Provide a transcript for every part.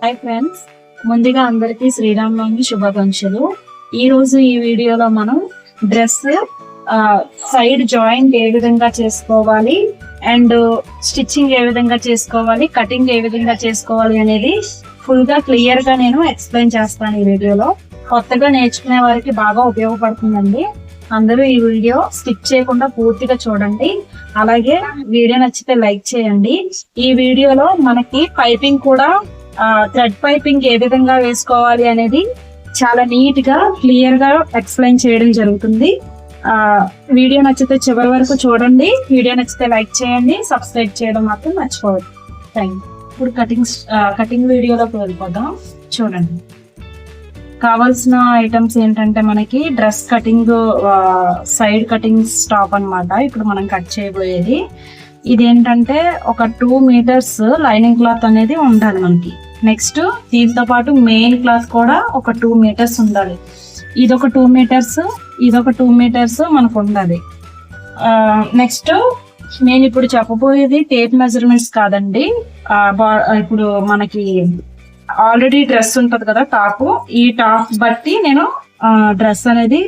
Hi friends, ముందుగా అందరికీ శ్రీరామనవమి శుభాకాంక్షలు. ఈ రోజు ఈ వీడియోలో మనం డ్రెస్ సైడ్ జాయింట్ ఏ విధంగా చేసుకోవాలి అండ్ స్టిచ్చింగ్ ఏ విధంగా చేసుకోవాలి, కటింగ్ ఏ విధంగా చేసుకోవాలి అనేది ఫుల్ గా క్లియర్ గా నేను ఎక్స్ప్లెయిన్ చేస్తాను. ఈ వీడియోలో కొత్తగా నేర్చుకునే వారికి బాగా ఉపయోగపడుతుందండి. అందరూ ఈ వీడియో స్కిప్ చేయకుండా పూర్తిగా చూడండి. అలాగే వీడియో నచ్చితే లైక్ చేయండి. ఈ వీడియోలో మనకి పైపింగ్ కూడా థ్రెడ్ పైపింగ్ ఏ విధంగా వేసుకోవాలి అనేది చాలా నీట్ గా క్లియర్ గా ఎక్స్ప్లెయిన్ చేయడం జరుగుతుంది. వీడియో నచ్చితే చివరి వరకు చూడండి. వీడియో నచ్చితే లైక్ చేయండి, సబ్స్క్రైబ్ చేయడం మాత్రం మర్చిపోవద్దు. Thank you. ఇప్పుడు కటింగ్ వీడియోలోకి వెళ్ళిపోదాం. చూడండి, కావాల్సిన ఐటమ్స్ ఏంటంటే మనకి dress cutting side cutting stop అన్నమాట. ఇప్పుడు మనం కట్ చేయబోయేది ఇదేంటంటే ఒక 2 మీటర్స్ లైనింగ్ క్లాత్ అనేది ఉండాలి మనకి. నెక్స్ట్ దీంతో పాటు మెయిన్ క్లాత్ కూడా ఒక 2 మీటర్స్ ఉండాలి. ఇదొక 2 మీటర్స్, ఇదొక 2 మీటర్స్ మనకు ఉండాలి. నెక్స్ట్ నేను ఇప్పుడు చెప్పబోయేది టేప్ మెజర్మెంట్స్ కాదండి. ఇప్పుడు మనకి ఆల్రెడీ డ్రెస్ ఉంటది కదా టాప్, ఈ టాప్ బట్టి నేను డ్రెస్ అనేది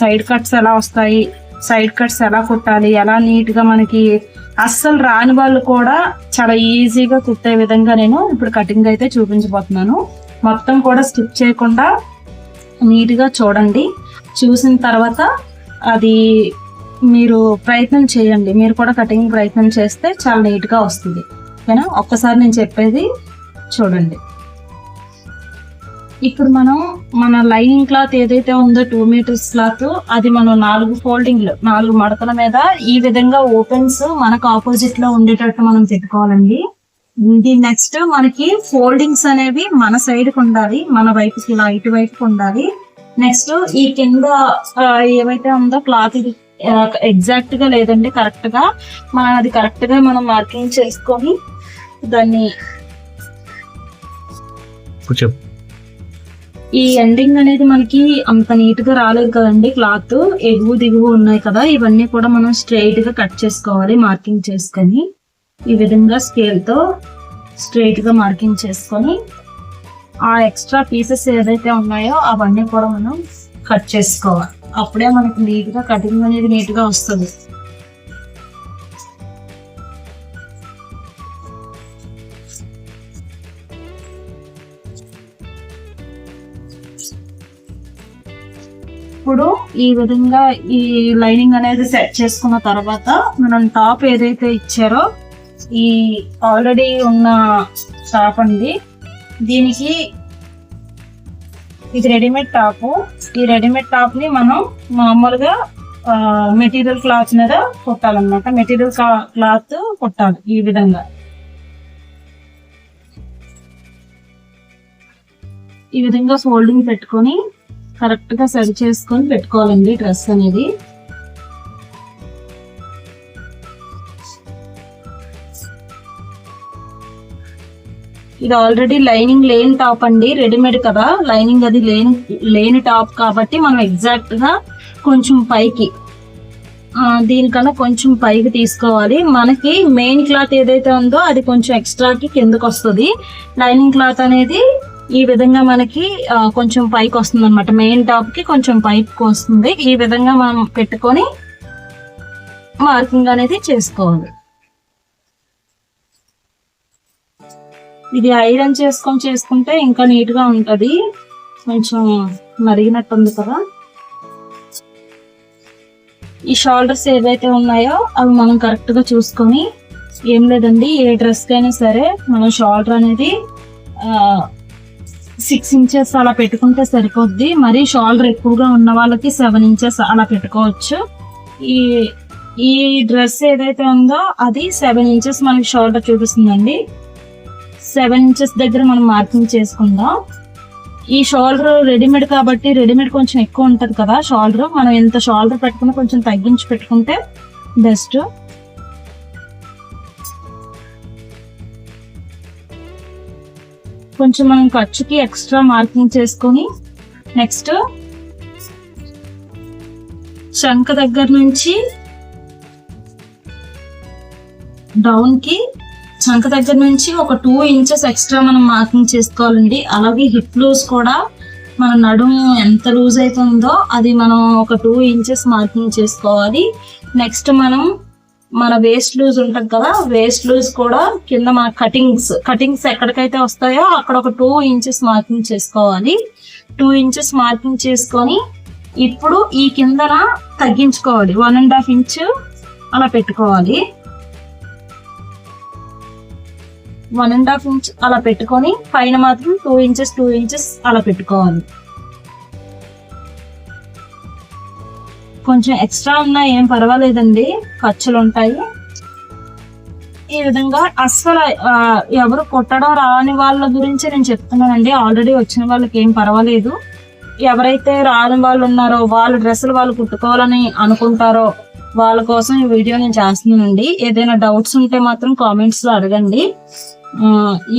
సైడ్ కట్స్ ఎలా వస్తాయి, సైడ్ కట్స్ ఎలా కుట్టాలి, ఎలా నీట్ గా మనకి అస్సలు రాని వాళ్ళు కూడా చాలా ఈజీగా కుట్టే విధంగా నేను ఇప్పుడు కటింగ్ అయితే చూపించబోతున్నాను. మొత్తం కూడా స్కిప్ చేయకుండా నీట్ గా చూడండి. చూసిన తర్వాత అది మీరు ప్రయత్నం చేయండి. మీరు కూడా కటింగ్ ప్రయత్నం చేస్తే చాలా నీట్ గా వస్తుంది. ఓకేనా? ఒక్కసారి నేను చెప్పేది చూడండి. ఇప్పుడు మనం మన లైనింగ్ క్లాత్ ఏదైతే ఉందో 2 మీటర్స్ క్లాత్, అది మనం 4 మడతల మీద ఈ విధంగా ఓపెన్స్ మనకు ఆపోజిట్ లో ఉండేటట్టు మనం పెట్టుకోవాలండి. నెక్స్ట్ మనకి ఫోల్డింగ్స్ అనేవి మన సైడ్ కు ఉండాలి, మన వైపుకి ఇలా ఇటువైపుకి ఉండాలి. నెక్స్ట్ ఈ కింద ఏవైతే ఉందో క్లాత్ ఇది ఎగ్జాక్ట్ గా లేదండి, కరెక్ట్ గా మనం అది కరెక్ట్ గా మనం మార్కింగ్ చేసుకొని దాన్ని ఈ ఎండింగ్ అనేది మనకి అంత నీట్ గా రాలేదు కదండి. క్లాత్ ఎగువ దిగువ ఉన్నాయి కదా, ఇవన్నీ కూడా మనం స్ట్రైట్ గా కట్ చేసుకోవాలి. మార్కింగ్ చేసుకొని ఈ విధంగా స్కేల్ తో స్ట్రైట్ గా మార్కింగ్ చేసుకొని ఆ ఎక్స్ట్రా పీసెస్ ఏదైతే ఉన్నాయో అవన్నీ కూడా మనం కట్ చేసుకోవాలి. అప్పుడే మనకి నీట్ గా కటింగ్ అనేది నీట్ గా వస్తుంది. ఇప్పుడు ఈ విధంగా ఈ లైనింగ్ అనేది సెట్ చేసుకున్న తర్వాత మనం టాప్ ఏదైతే ఇచ్చారో ఈ ఆల్రెడీ ఉన్న టాప్ అండి, దీనికి ఇది రెడీమేడ్ టాప్. ఈ రెడీమేడ్ టాప్ ని మనం మామూలుగా మెటీరియల్ క్లాత్ మీద కుట్టాలన్నమాట. మెటీరియల్ క్లాత్ కుట్టాలి ఈ విధంగా. ఈ విధంగా ఫోల్డింగ్ పెట్టుకొని కరెక్ట్ గా సరి చేసుకొని పెట్టుకోవాలండి డ్రెస్ అనేది. ఇది ఆల్రెడీ లైనింగ్ లేని టాప్ అండి, రెడీమేడ్ కదా, లైనింగ్ అది లేని టాప్ కాబట్టి మనం ఎగ్జాక్ట్ గా కొంచెం పైకి దీనికన్నా కొంచెం పైకి తీసుకోవాలి. మనకి మెయిన్ క్లాత్ ఏదైతే ఉందో అది కొంచెం ఎక్స్ట్రాకి కిందకు వస్తుంది. లైనింగ్ క్లాత్ అనేది ఈ విధంగా మనకి కొంచెం పైకి వస్తుంది అనమాట. మెయిన్ టాప్ కి కొంచెం పైకి వస్తుంది. ఈ విధంగా మనం పెట్టుకొని మార్కింగ్ అనేది చేసుకోవాలి. ఇది ఐరన్ చేసుకుంటే ఇంకా నీట్ గా ఉంటది. కొంచెం మరిగినట్టు ఉంది కదా. ఈ షోల్డర్స్ ఏవైతే ఉన్నాయో అవి మనం కరెక్ట్ గా చూసుకొని, ఏం లేదండి ఏ డ్రెస్ కైనా సరే మనం షోల్డర్ అనేది 6 ఇంచెస్ అలా పెట్టుకుంటే సరిపోద్ది. మరి షోల్డర్ ఎక్కువగా ఉన్న వాళ్ళకి 7 ఇంచెస్ అలా పెట్టుకోవచ్చు. ఈ డ్రెస్ ఏదైతే ఉందో అది 7 ఇంచెస్ మనకి షోల్డర్ చూపిస్తుందండి. 7 ఇంచెస్ దగ్గర మనం మార్కింగ్ చేసుకుందాం. ఈ షోల్డర్ రెడీమేడ్ కాబట్టి రెడీమేడ్ కొంచెం ఎక్కువ ఉంటది కదా షోల్డర్. మనం ఎంత షోల్డర్ పెట్టుకున్నా కొంచెం తగ్గించి పెట్టుకుంటే బెస్ట్. కొంచెం మనం ఖర్చుకి ఎక్స్ట్రా మార్కింగ్ చేసుకొని నెక్స్ట్ చంక దగ్గర నుంచి డౌన్ కి చంక దగ్గర నుంచి ఒక 2 ఇంచెస్ ఎక్స్ట్రా మనం మార్కింగ్ చేసుకోవాలండి. అలాగే హిప్ లూజ్ కూడా మన నడుము ఎంత లూజ్ అవుతుందో అది మనం ఒక 2 ఇంచెస్ మార్కింగ్ చేసుకోవాలి. నెక్స్ట్ మనం మన వేస్ట్ లూజ్ ఉంటుంది కదా, వేస్ట్ లూజ్ కూడా కింద మన కటింగ్స్ ఎక్కడికైతే వస్తాయో అక్కడ ఒక 2 ఇంచెస్ మార్కింగ్ చేసుకోవాలి. 2 ఇంచెస్ మార్కింగ్ చేసుకొని ఇప్పుడు ఈ కిందన తగ్గించుకోవాలి. 1.5 ఇంచ్ అలా పెట్టుకోవాలి. 1.5 ఇంచ్ అలా పెట్టుకొని పైన మాత్రం 2 ఇంచెస్ అలా పెట్టుకోవాలి. కొంచెం ఎక్స్ట్రా ఉన్నా ఏం పర్వాలేదండి, ఖర్చులు ఉంటాయి. ఈ విధంగా అస్సలు ఎవరు కుట్టడం రాని వాళ్ళ గురించి నేను చెప్తున్నానండి. ఆల్రెడీ వచ్చిన వాళ్ళకి ఏం పర్వాలేదు. ఎవరైతే రాని వాళ్ళు ఉన్నారో, వాళ్ళ డ్రెస్సులు వాళ్ళు కుట్టుకోవాలని అనుకుంటారో వాళ్ళ కోసం ఈ వీడియో నేను చేస్తున్నానండి. ఏదైనా డౌట్స్ ఉంటే మాత్రం కామెంట్స్ లో అడగండి.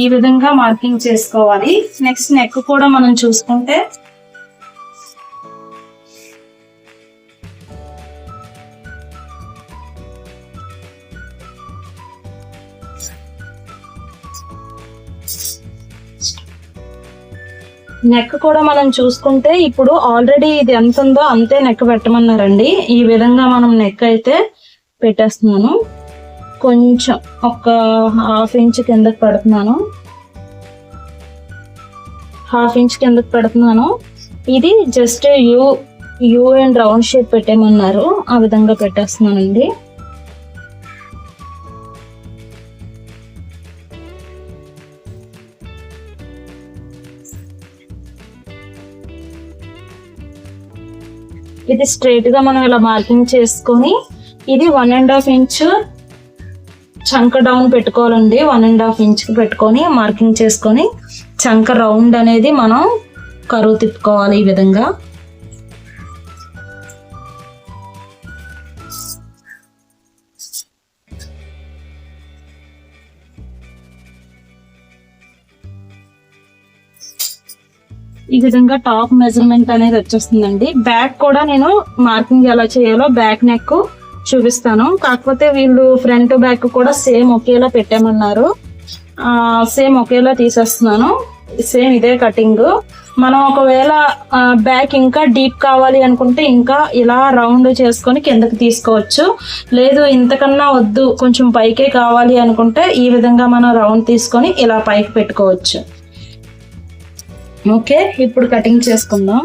ఈ విధంగా మార్కింగ్ చేసుకోవాలి. నెక్స్ట్ నెక్ కూడా మనం చూసుకుంటే ఇప్పుడు ఆల్రెడీ ఇది ఎంత ఉందో అంతే నెక్ పెట్టమన్నారండి. ఈ విధంగా మనం నెక్ అయితే పెట్టేస్తున్నాను. కొంచెం ఒక 1/2 ఇంచ్ కిందకి పెడుతున్నాను. 1/2 ఇంచ్ కిందకి పెడుతున్నాను. ఇది just U and round shape పెట్టేమన్నారు, ఆ విధంగా పెట్టేస్తున్నానండి. ఇది స్ట్రైట్ గా మనం ఇలా మార్కింగ్ చేసుకొని ఇది 1.5 ఇంచ్ చంక డౌన్ పెట్టుకోవాలండి. 1.5 ఇంచ్ పెట్టుకొని మార్కింగ్ చేసుకొని చంక రౌండ్ అనేది మనం కరువు తిప్పుకోవాలి. ఈ విధంగా టాప్ మెజర్మెంట్ అనేది వచ్చేస్తుందండి. బ్యాక్ కూడా నేను మార్కింగ్ ఎలా చేయాలో బ్యాక్ నెక్ చూపిస్తాను. కాకపోతే వీళ్ళు ఫ్రంట్ బ్యాక్ కూడా సేమ్ ఒకేలా పెట్టామన్నారు. సేమ్ ఒకేలా తీసేస్తున్నాను. సేమ్ ఇదే కటింగ్. మనం ఒకవేళ బ్యాక్ ఇంకా డీప్ కావాలి అనుకుంటే ఇంకా ఇలా రౌండ్ చేసుకొని కిందకి తీసుకోవచ్చు. లేదు ఇంతకన్నా వద్దు కొంచెం పైకే కావాలి అనుకుంటే ఈ విధంగా మనం రౌండ్ తీసుకొని ఇలా పైకి పెట్టుకోవచ్చు. ఓకే, ఇప్పుడు కటింగ్ చేసుకుందాం.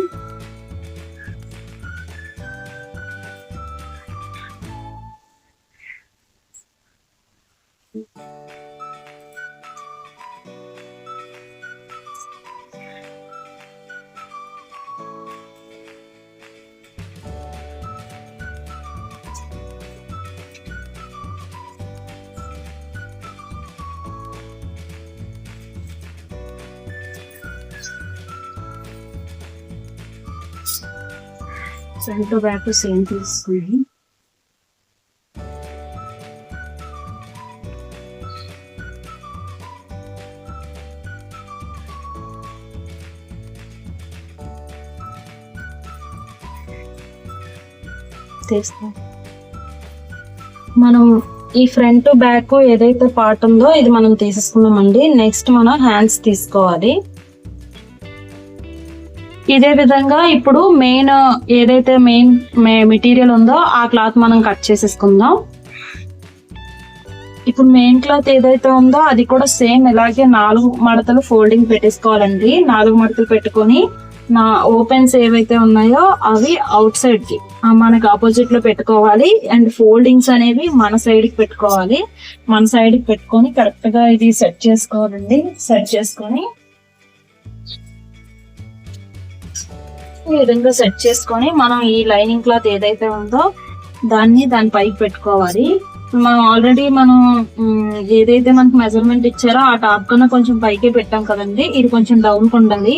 ఫ్రంట్ బ్యాక్ సేమ్ తీసుకుని మనం ఈ ఫ్రంట్ బ్యాక్ ఏదైతే పార్ట్ ఉందో ఇది మనం తీసేసుకున్నామండి. నెక్స్ట్ మనం హ్యాండ్స్ తీసుకోవాలి. ఇదే విధంగా ఇప్పుడు ఏదైతే మెయిన్ మెటీరియల్ ఉందో ఆ క్లాత్ మనం కట్ చేసేసుకుందాం. ఇప్పుడు మెయిన్ క్లాత్ ఏదైతే ఉందో అది కూడా సేమ్ ఇలాగే 4 మడతలు ఫోల్డింగ్ పెట్టేసుకోవాలండి. 4 మడతలు పెట్టుకొని నా ఓపెన్స్ ఏవైతే ఉన్నాయో అవి అవుట్ సైడ్ కి మనకి ఆపోజిట్ లో పెట్టుకోవాలి. అండ్ ఫోల్డింగ్స్ అనేవి మన సైడ్ కి పెట్టుకోవాలి. మన సైడ్ కి పెట్టుకొని కరెక్ట్ గా ఇది సెట్ చేసుకోవాలండి. సెట్ చేసుకొని ఈ విధంగా సెట్ చేసుకొని మనం ఈ లైనింగ్ క్లాత్ ఏదైతే ఉందో దాని పైకి పెట్టుకోవాలి. మనం ఏదైతే మనకి మెజర్మెంట్ ఇచ్చారో ఆ టాప్ కన్నా కొంచెం పైకి పెట్టాం కదండి, ఇది కొంచెం డౌన్ కి ఉండాలి.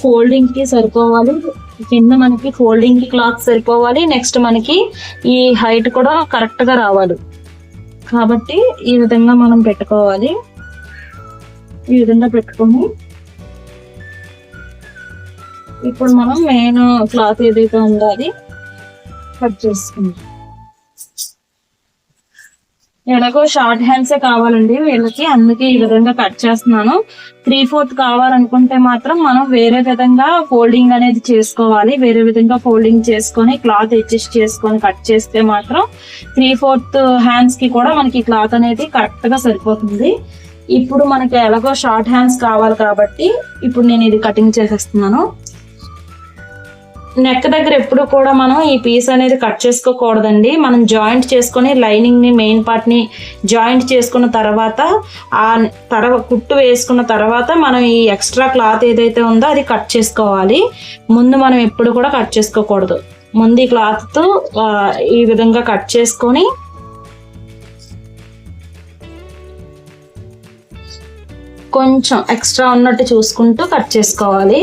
ఫోల్డింగ్ కి సరిపోవాలి. కింద మనకి ఫోల్డింగ్ కి క్లాత్ సరిపోవాలి. నెక్స్ట్ మనకి ఈ హైట్ కూడా కరెక్ట్ గా రావాలి. కాబట్టి ఈ విధంగా మనం పెట్టుకోవాలి. ఈ విధంగా పెట్టుకొని ఇప్పుడు మనం మెయిన్ క్లాత్ ఏదైతే ఉందో అది కట్ చేసుకుందాం. ఎలాగో షార్ట్ హ్యాండ్సే కావాలండి వీళ్ళకి, అందుకే ఈ విధంగా కట్ చేస్తున్నాను. 3/4 కావాలనుకుంటే మాత్రం మనం వేరే విధంగా ఫోల్డింగ్ అనేది చేసుకోవాలి. వేరే విధంగా ఫోల్డింగ్ చేసుకొని క్లాత్ అడ్జస్ట్ చేసుకొని కట్ చేస్తే మాత్రం 3/4 హ్యాండ్స్ కి కూడా మనకి క్లాత్ అనేది కరెక్ట్ గా సరిపోతుంది. ఇప్పుడు మనకి ఎలాగో షార్ట్ హ్యాండ్స్ కావాలి కాబట్టి ఇప్పుడు నేను ఇది కటింగ్ చేసేస్తున్నాను. నెక్ దగ్గర ఎప్పుడు కూడా మనం ఈ పీస్ అనేది కట్ చేసుకోకూడదండి. మనం జాయింట్ చేసుకొని లైనింగ్ ని మెయిన్ పార్ట్ ని జాయింట్ చేసుకున్న తర్వాత కుట్టు వేసుకున్న తర్వాత మనం ఈ ఎక్స్ట్రా క్లాత్ ఏదైతే ఉందో అది కట్ చేసుకోవాలి. ముందు మనం ఎప్పుడు కూడా కట్ చేసుకోకూడదు. ముందు ఈ క్లాత్ తో ఈ విధంగా కట్ చేసుకొని కొంచెం ఎక్స్ట్రా ఉన్నట్టు చూసుకుంటూ కట్ చేసుకోవాలి.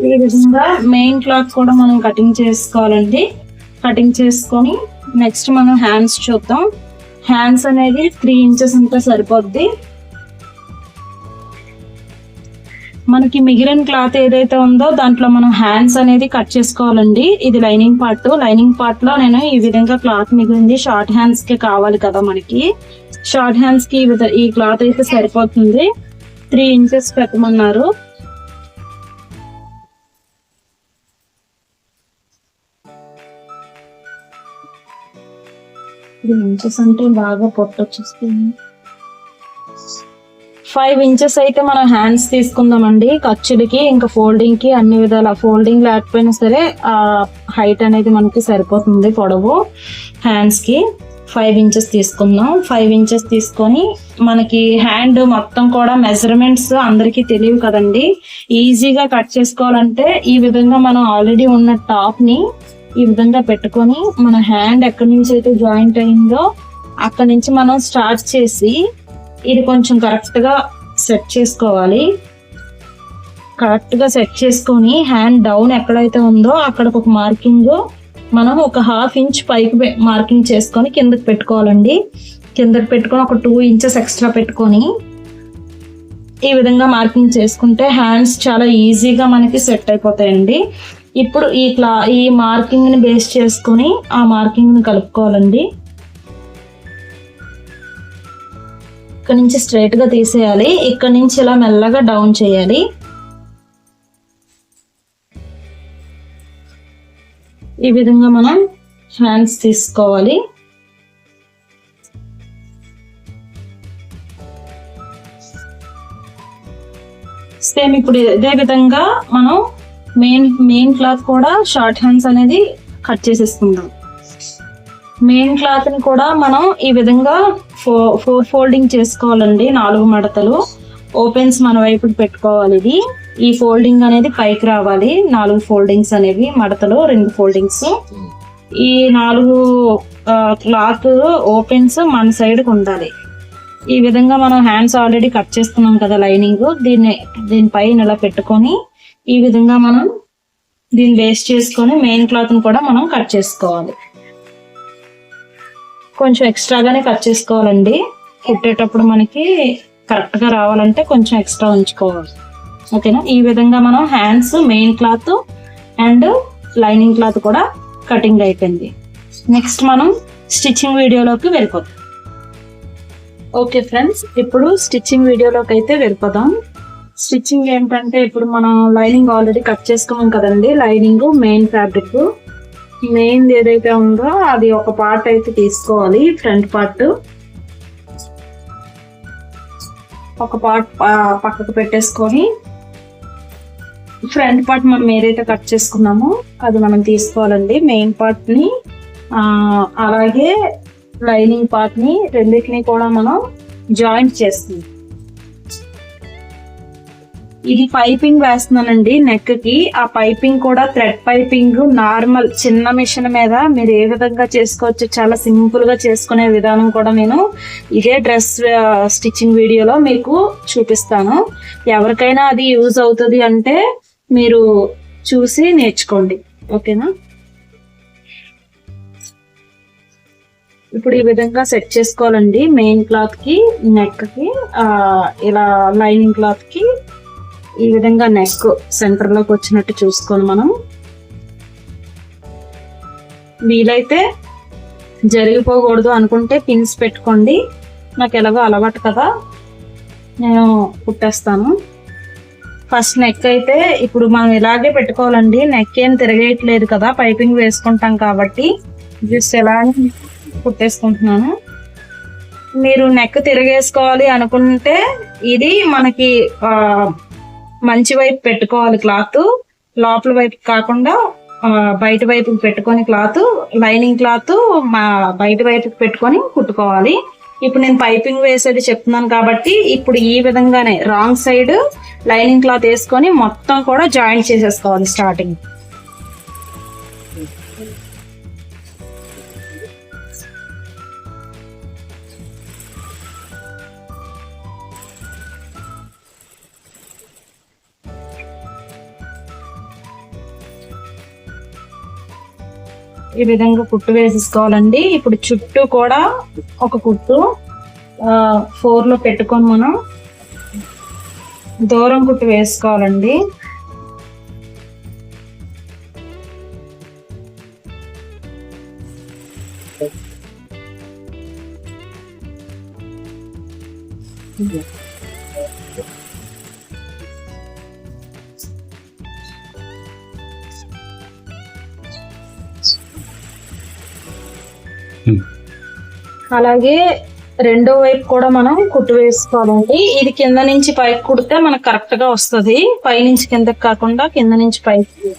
ఈ విధంగా మెయిన్ క్లాత్ కూడా మనం కటింగ్ చేసుకోవాలండి. కటింగ్ చేసుకొని నెక్స్ట్ మనం హ్యాండ్స్ చూద్దాం. హ్యాండ్స్ అనేది 3 ఇంచెస్ ఉంటే సరిపోద్ది. మనకి మిగిలిన క్లాత్ ఏదైతే ఉందో దాంట్లో మనం హ్యాండ్స్ అనేది కట్ చేసుకోవాలండి. ఇది లైనింగ్ పార్ట్. లైనింగ్ పార్ట్ లో నేను ఈ విధంగా క్లాత్ మిగిలింది. షార్ట్ హ్యాండ్స్ కి కావాలి కదా మనకి. షార్ట్ హ్యాండ్స్ కి ఈ క్లాత్ అయితే సరిపోతుంది. 3 ఇంచెస్ పెట్టమన్నారు. ఇంచెస్ అంటే బాగా పొట్టొచ్చేస్తుంది. 5 ఇంచెస్ అయితే మనం హ్యాండ్స్ తీసుకుందామండి ఖర్చులకి, ఇంకా ఫోల్డింగ్ కి అన్ని విధాల. ఫోల్డింగ్ లేకపోయినా సరే ఆ హైట్ అనేది మనకి సరిపోతుంది పొడవు. హ్యాండ్స్ కి 5 ఇంచెస్ తీసుకుందాం. 5 ఇంచెస్ తీసుకొని మనకి హ్యాండ్ మొత్తం కూడా మెజర్మెంట్స్ అందరికీ తెలియవు కదండి. ఈజీగా కట్ చేసుకోవాలంటే ఈ విధంగా మనం ఆల్రెడీ ఉన్న టాప్ ని ఈ విధంగా పెట్టుకొని మన హ్యాండ్ ఎక్కడి నుంచి అయితే జాయింట్ అయిందో అక్కడి నుంచి మనం స్టార్ట్ చేసి ఇది కొంచెం కరెక్ట్ గా సెట్ చేసుకోవాలి. కరెక్ట్ గా సెట్ చేసుకొని హ్యాండ్ డౌన్ ఎక్కడైతే ఉందో అక్కడ ఒక మార్కింగ్ మనం ఒక 1/2 ఇంచ్ పైకి మార్కింగ్ చేసుకొని కిందకి పెట్టుకోవాలండి. కిందకి పెట్టుకొని ఒక 2 ఇంచెస్ ఎక్స్ట్రా పెట్టుకొని ఈ విధంగా మార్కింగ్ చేసుకుంటే హ్యాండ్స్ చాలా ఈజీగా మనకి సెట్ అయిపోతాయండి. ఇప్పుడు ఈ మార్కింగ్ ని బేస్ చేసుకొని ఆ మార్కింగ్ ని కలుపుకోవాలండి. ఇక్కడ నుంచి స్ట్రైట్ గా తీసేయాలి. ఇక్కడ నుంచి ఇలా మెల్లగా డౌన్ చేయాలి. ఈ విధంగా మనం హ్యాండ్స్ తీసుకోవాలి. సేమ్ ఇప్పుడు ఇదే విధంగా మనం మెయిన్ క్లాత్ కూడా షార్ట్ హ్యాండ్స్ అనేది కట్ చేసేసుకుందాం. మెయిన్ క్లాత్ ని కూడా మనం ఈ విధంగా 4 ఫోల్డింగ్ చేసుకోవాలండి. 4 మడతలు ఓపెన్స్ మన వైపుకి పెట్టుకోవాలి. ఇది ఈ ఫోల్డింగ్ అనేది పైకి రావాలి. 4 ఫోల్డింగ్స్ అనేవి మడతలు, 2 ఫోల్డింగ్స్. ఈ 4 క్లాత్ ఓపెన్స్ మన సైడ్ కు ఉండాలి. ఈ విధంగా మనం హ్యాండ్స్ ఆల్రెడీ కట్ చేసుకున్నాం కదా లైనింగ్, దీనిపైన ఇలా పెట్టుకొని ఈ విధంగా మనం దీన్ని బేస్ చేసుకొని మెయిన్ క్లాత్ ని కూడా మనం కట్ చేసుకోవాలి. కొంచెం ఎక్స్ట్రాగానే కట్ చేసుకోవాలండి. కుట్టేటప్పుడు మనకి కరెక్ట్ గా రావాలంటే కొంచెం ఎక్స్ట్రా ఉంచుకోవాలి. ఓకేనా? ఈ విధంగా మనం hands, main cloth and lining cloth కూడా కటింగ్ అయిపోయింది. నెక్స్ట్ మనం స్టిచ్చింగ్ వీడియోలోకి వెళ్ళిపోతాం. ఓకే ఫ్రెండ్స్, ఇప్పుడు స్టిచ్చింగ్ వీడియోలోకి అయితే వెళ్ళిపోదాం. స్టిచ్చింగ్ ఏంటంటే ఇప్పుడు మనం లైనింగ్ ఆల్రెడీ కట్ చేసుకున్నాం కదండి. లైనింగ్ మెయిన్ ఫ్యాబ్రిక్ మెయిన్ ఏదైతే ఉందో అది ఒక పార్ట్ అయితే తీసుకోవాలి. ఫ్రంట్ పార్ట్ ఒక పార్ట్ పక్కకు పెట్టేసుకొని ఫ్రంట్ పార్ట్ మనం ఏదైతే కట్ చేసుకున్నామో అది మనం తీసుకోవాలండి. మెయిన్ పార్ట్ ని అలాగే లైనింగ్ పార్ట్ ని రెండింటిని కూడా మనం జాయింట్ చేస్తుంది. ఇది పైపింగ్ వేస్తున్నానండి నెక్ కి. ఆ పైపింగ్ కూడా థ్రెడ్ పైపింగ్ నార్మల్ చిన్న మిషన్ మీద మీరు ఏ విధంగా చేసుకోవచ్చు, చాలా సింపుల్ గా చేసుకునే విధానం కూడా నేను ఇదే డ్రెస్ స్టిచ్చింగ్ వీడియోలో మీకు చూపిస్తాను. ఎవరికైనా అది యూజ్ అవుతుంది అంటే మీరు చూసి నేర్చుకోండి, ఓకేనా. ఇప్పుడు ఈ విధంగా సెట్ చేసుకోవాలండి. మెయిన్ క్లాత్ కి, నెక్ కి, ఇలా లైనింగ్ క్లాత్ కి ఈ విధంగా నెక్ సెంటర్ లోకి వచ్చినట్టు చూసుకొని మనం వీలైతే జరిగిపోకూడదు అనుకుంటే పిన్స్ పెట్టుకోండి. నాకు ఎలాగో అలవాటు కదా, నేను కుట్టేస్తాను. ఫస్ట్ నెక్ అయితే ఇప్పుడు మనం ఇలాగే పెట్టుకోవాలండి. నెక్ ఏం తిరగేయట్లేదు కదా, పైపింగ్ వేసుకుంటాం కాబట్టి జస్ట్ ఎలా కుట్టేసుకుంటున్నాను. మీరు నెక్ తిరగేసుకోవాలి అనుకుంటే ఇది మనకి మంచి వైపు పెట్టుకోవాలి క్లాత్, లోపల వైపు కాకుండా బయట వైపు పెట్టుకొని క్లాత్, లైనింగ్ క్లాత్ బయట వైపు పెట్టుకొని కుట్టుకోవాలి. ఇప్పుడు నేను పైపింగ్ వేసేది చెప్తున్నాను కాబట్టి ఇప్పుడు ఈ విధంగానే రాంగ్ సైడ్ లైనింగ్ క్లాత్ వేసుకొని మొత్తం కూడా జాయింట్ చేసేసుకోవాలి స్టార్టింగ్. ఈ విధంగా కుట్టు వేసేసుకోవాలండి. ఇప్పుడు చుట్టూ కూడా ఒక కుట్టు 4 లో పెట్టుకొని మనం దూరం కుట్టు వేసుకోవాలండి. అలాగే రెండో వైపు కూడా మనం కుట్టు వేసుకోవాలండి. ఇది కింద నుంచి పైకి కుడితే మనకు కరెక్ట్ గా వస్తుంది, పై నుంచి కిందకి కాకుండా కింద నుంచి పైకి.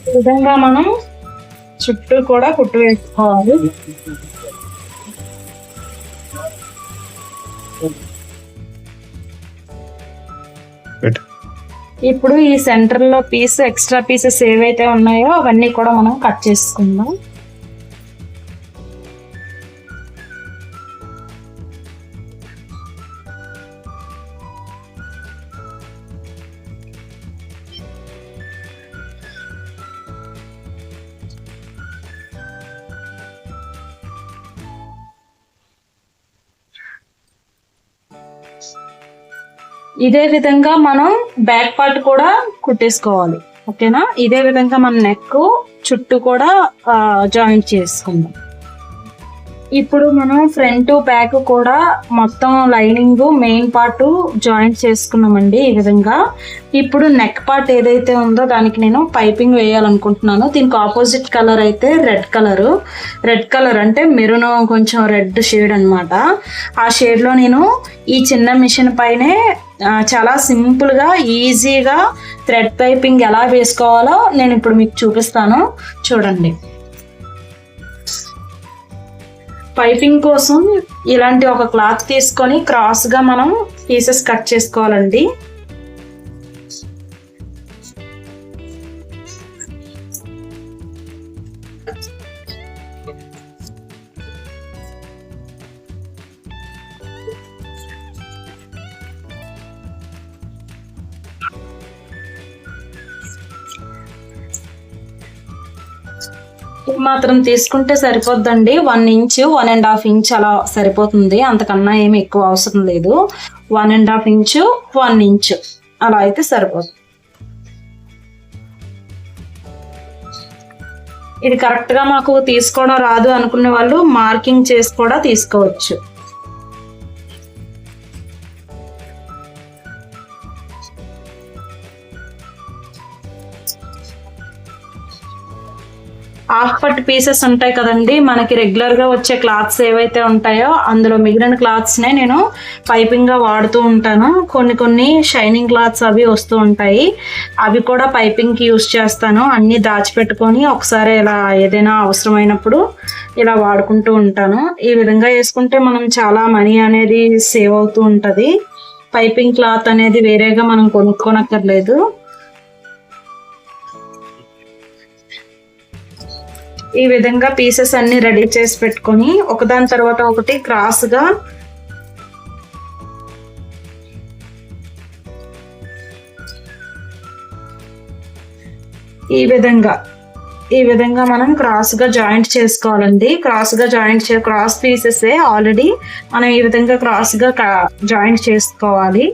ఈ విధంగా మనం చుట్టూ కూడా కుట్టు వేసుకోవాలి. ఇప్పుడు ఈ సెంటర్ లో ఎక్స్ట్రా పీసెస్ ఏవైతే ఉన్నాయో అవన్నీ కూడా మనం కట్ చేసుకుందాం. ఇదే విధంగా మనం బ్యాక్ పార్ట్ కూడా కుట్టేసుకోవాలి, ఓకేనా. ఇదే విధంగా మన నెక్ చుట్టూ కూడా జాయింట్ చేసుకుందాం. ఇప్పుడు మనం ఫ్రంట్ బ్యాక్ కూడా మొత్తం లైనింగ్ మెయిన్ పార్ట్ జాయింట్ చేసుకున్నామండి ఈ విధంగా. ఇప్పుడు నెక్ పార్ట్ ఏదైతే ఉందో దానికి నేను పైపింగ్ వేయాలనుకుంటున్నాను. దీనికి ఆపోజిట్ కలర్ అయితే రెడ్ కలర్ అంటే మెరూన్ కొంచెం రెడ్ షేడ్ అనమాట. ఆ షేడ్ లో నేను ఈ చిన్న మిషన్ పైనే చాలా సింపుల్ గా ఈజీగా థ్రెడ్ పైపింగ్ ఎలా వేసుకోవాలో నేను ఇప్పుడు మీకు చూపిస్తాను, చూడండి. పైపింగ్ కోసం ఇలాంటి ఒక క్లాత్ తీసుకొని క్రాస్ గా మనం పీసెస్ కట్ చేసుకోవాలండి. మాత్రం తీసుకుంటే సరిపోద్దండి. 1 ఇంచ్ 1.5 ఇంచ్ అలా సరిపోతుంది, అంతకన్నా ఏమి ఎక్కువ అవసరం లేదు. 1.5 ఇంచ్ 1 ఇంచ్ అలా అయితే సరిపోతుంది. ఇది కరెక్ట్ గా మాకు తీసుకోవడం రాదు అనుకునే వాళ్ళు మార్కింగ్ చేసి కూడా తీసుకోవచ్చు. హాఫ్ పట్ పీసెస్ ఉంటాయి కదండి, మనకి రెగ్యులర్ గా వచ్చే క్లాత్స్ ఏవైతే ఉంటాయో అందులో మిగిలిన క్లాత్స్ నే నేను పైపింగ్ గా వాడుతూ ఉంటాను. కొన్ని షైనింగ్ క్లాత్స్ అవి వస్తూ ఉంటాయి, అవి కూడా పైపింగ్ కి యూస్ చేస్తాను. అన్ని దాచిపెట్టుకొని ఒకసారి ఇలా ఏదైనా అవసరమైనప్పుడు ఇలా వాడుకుంటూ ఉంటాను. ఈ విధంగా వేసుకుంటే మనం చాలా మనీ అనేది సేవ్ అవుతూ ఉంటది. పైపింగ్ క్లాత్ అనేది వేరేగా మనం కొనుక్కోనక్కర్లేదు. ఈ విధంగా పీసెస్ అన్ని రెడీ చేసి పెట్టుకొని ఒకదాని తర్వాత ఒకటి క్రాస్ గా ఈ విధంగా మనం క్రాస్ గా జాయింట్ చేసుకోవాలండి. క్రాస్ పీసెస్ ఆల్రెడీ మనం ఈ విధంగా క్రాస్ గా జాయింట్ చేసుకోవాలి.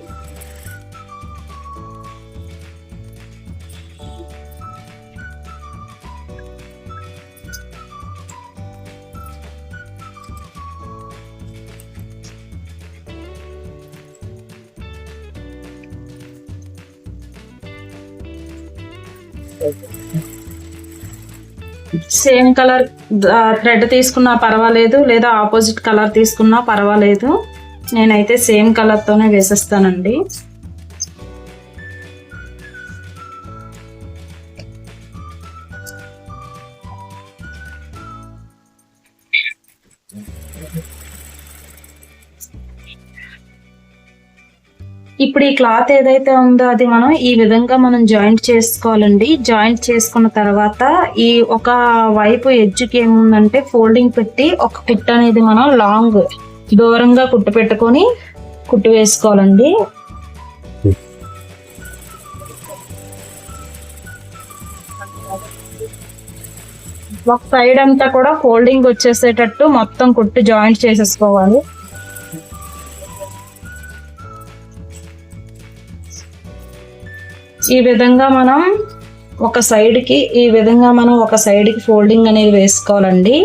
సేమ్ కలర్ థ్రెడ్ తీసుకున్నా పర్వాలేదు, లేదా ఆపోజిట్ కలర్ తీసుకున్నా పర్వాలేదు. నేనైతే సేమ్ కలర్ తోనే వేసేస్తానండి. ఇప్పుడు ఈ క్లాత్ ఏదైతే ఉందో అది మనం ఈ విధంగా మనం జాయింట్ చేసుకోవాలండి. జాయింట్ చేసుకున్న తర్వాత ఈ ఒక వైపు ఎడ్జ్కి ఏముందంటే ఫోల్డింగ్ పెట్టి ఒక కుట్టు అనేది మనం లాంగ్ దూరంగా కుట్టు పెట్టుకొని కుట్టు వేసుకోవాలండి. ఒక సైడ్ అంతా కూడా ఫోల్డింగ్ వచ్చేసేటట్టు మొత్తం కుట్టు జాయింట్ చేసేసుకోవాలి. ఈ విధంగా మనం ఒక సైడ్కి ఫోల్డింగ్ అనేది వేసుకోవాలండి.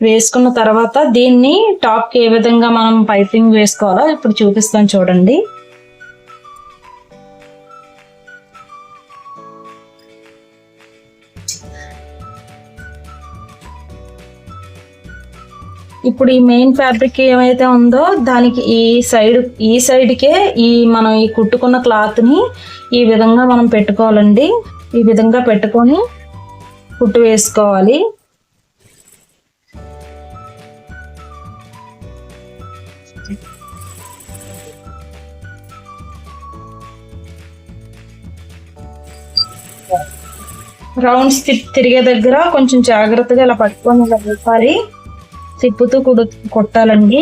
వేసుకున్న తర్వాత దీన్ని టాప్కి ఏ విధంగా మనం పైపింగ్ వేసుకోవాలో ఇప్పుడు చూపిస్తాను చూడండి. ఇప్పుడు ఈ మెయిన్ ఫ్యాబ్రిక్ ఏమైతే ఉందో దానికి ఈ సైడ్కే మనం ఈ కుట్టుకున్న క్లాత్ ని ఈ విధంగా మనం పెట్టుకోవాలండి. ఈ విధంగా పెట్టుకొని కుట్టు వేసుకోవాలి. రౌండ్స్ తిరిగే దగ్గర కొంచెం జాగ్రత్తగా ఇలా పట్టుకొని ఒకసారి తిప్పుతూ కొట్టాలండి.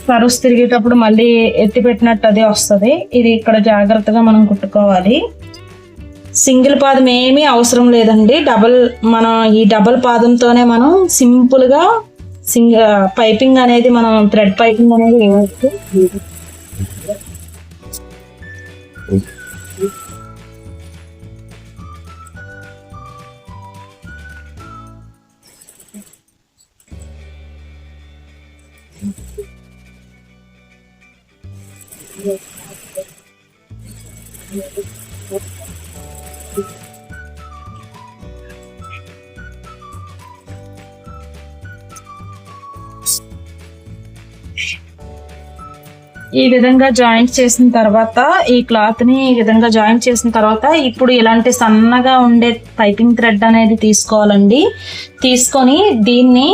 కరుసు తిరిగేటప్పుడు మళ్ళీ ఎత్తి పెట్టినట్టు అదే వస్తుంది. ఇది ఇక్కడ జాగ్రత్తగా మనం కుట్టుకోవాలి. సింగిల్ పాదం ఏమీ అవసరం లేదండి. ఈ డబల్ పాదంతోనే మనం సింపుల్ గా పైపింగ్ అనేది మనం థ్రెడ్ పైపింగ్ అనేది వేయవచ్చు. ఈ విధంగా జాయింట్ చేసిన తర్వాత ఈ క్లాత్ ని ఈ విధంగా జాయింట్ చేసిన తర్వాత ఇప్పుడు ఇలాంటి సన్నగా ఉండే పైపింగ్ థ్రెడ్ అనేది తీసుకోవాలండి. తీసుకొని దీన్ని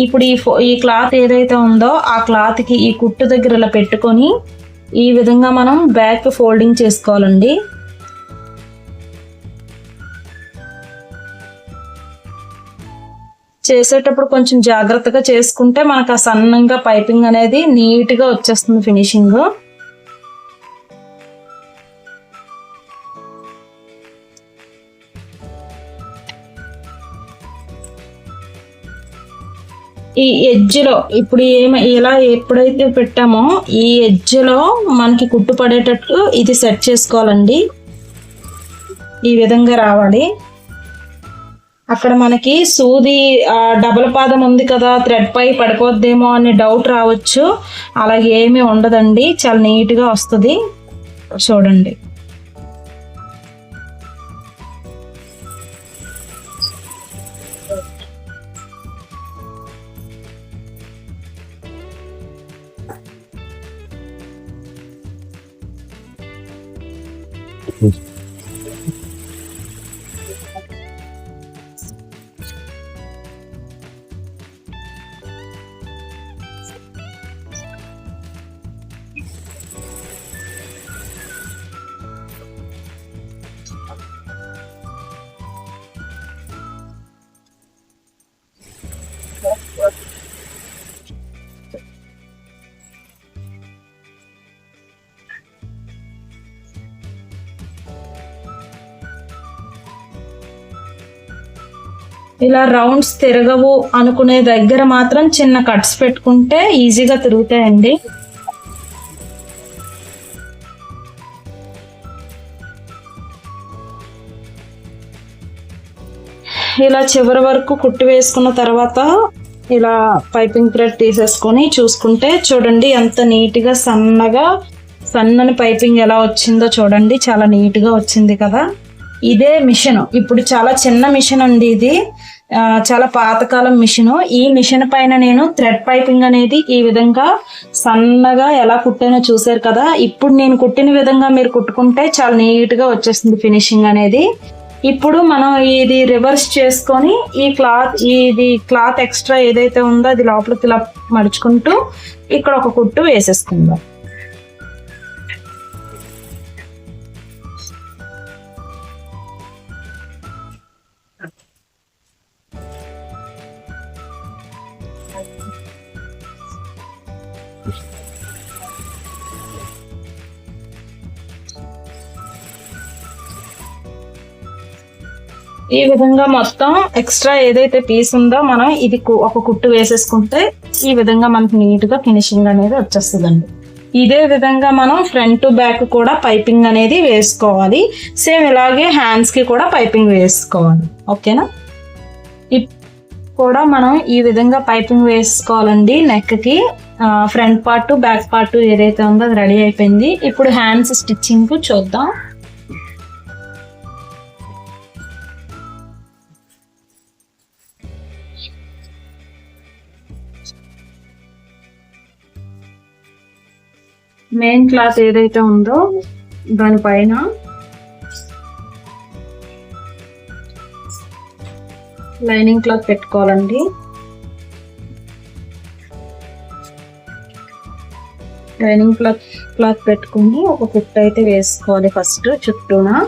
ఇప్పుడు ఈ క్లాత్ ఏదైతే ఉందో ఆ క్లాత్ కి ఈ కుట్టు దగ్గర ఇలా పెట్టుకొని ఈ విధంగా మనం బ్యాక్ ఫోల్డింగ్ చేసుకోవాలండి. చేసేటప్పుడు కొంచెం జాగ్రత్తగా చేసుకుంటే మనకు ఆ సన్నంగా పైపింగ్ అనేది నీట్ గా వచ్చేస్తుంది ఫినిషింగ్. ఈ ఎడ్జ్ లో ఇప్పుడు ఇలా ఎప్పుడైతే పెట్టామో ఈ ఎడ్జ్ లో మనకి కుట్టు పడేటట్టు ఇది సెట్ చేసుకోవాలండి. ఈ విధంగా రావాలి. అక్కడ మనకి సూది డబల్ పాదం ఉంది కదా, థ్రెడ్ పై పడిపోద్దేమో అనే డౌట్ రావచ్చు. అలాగే ఏమీ ఉండదండి, చాలా నీట్గా వస్తుంది. చూడండి. ఇలా రౌండ్స్ తిరగవు అనుకునే దగ్గర మాత్రం చిన్న కట్స్ పెట్టుకుంటే ఈజీగా తిరుగుతాయండి. ఇలా చివరి వరకు కుట్టి వేసుకున్న తర్వాత ఇలా పైపింగ్ థ్రెడ్ తీసేసుకొని చూసుకుంటే చూడండి ఎంత నీట్గా సన్నని పైపింగ్ ఎలా వచ్చిందో చూడండి. చాలా నీట్గా వచ్చింది కదా. ఇదే మిషన్ ఇప్పుడు చాలా చిన్న మిషన్ అండి. ఇది చాలా పాతకాలం మిషన్. ఈ మిషన్ పైన నేను థ్రెడ్ పైపింగ్ అనేది ఈ విధంగా సన్నగా ఎలా కుట్టానో చూసారు కదా. ఇప్పుడు నేను కుట్టిన విధంగా మీరు కుట్టుకుంటే చాలా నీట్గా వచ్చేస్తుంది ఫినిషింగ్ అనేది. ఇప్పుడు మనం ఇది రివర్స్ చేసుకొని ఇది క్లాత్ ఎక్స్ట్రా ఏదైతే ఉందో అది లోపలికి ఇలా మడుచుకుంటూ ఇక్కడ ఒక కుట్టు వేసేసుకుందాం. ఈ విధంగా మొత్తం ఎక్స్ట్రా ఏదైతే పీస్ ఉందో మనం ఇది ఒక కుట్టు వేసేసుకుంటే ఈ విధంగా మనకి నీట్ గా ఫినిషింగ్ అనేది వచ్చేస్తుందండి. ఇదే విధంగా మనం ఫ్రంట్ బ్యాక్ కూడా పైపింగ్ అనేది వేసుకోవాలి. సేమ్ ఇలాగే హ్యాండ్స్ కి కూడా పైపింగ్ వేసుకోవాలి. ఓకేనా. కూడా మనం ఈ విధంగా పైపింగ్ వేసుకోవాలండి. నెక్ కి ఫ్రంట్ పార్ట్ బ్యాక్ పార్ట్ ఏదైతే ఉందో అది రెడీ అయిపోయింది. ఇప్పుడు హ్యాండ్స్ స్టిచ్చింగ్ చూద్దాం. మెయిన్ క్లాత్ ఏదైతే ఉందో దానిపైన లైనింగ్ క్లాత్ పెట్టుకోవాలండి. లైనింగ్ క్లాత్ పెట్టుకుని ఒక కుట్టు అయితే వేసుకోవాలి. ఫస్ట్ చుట్టూన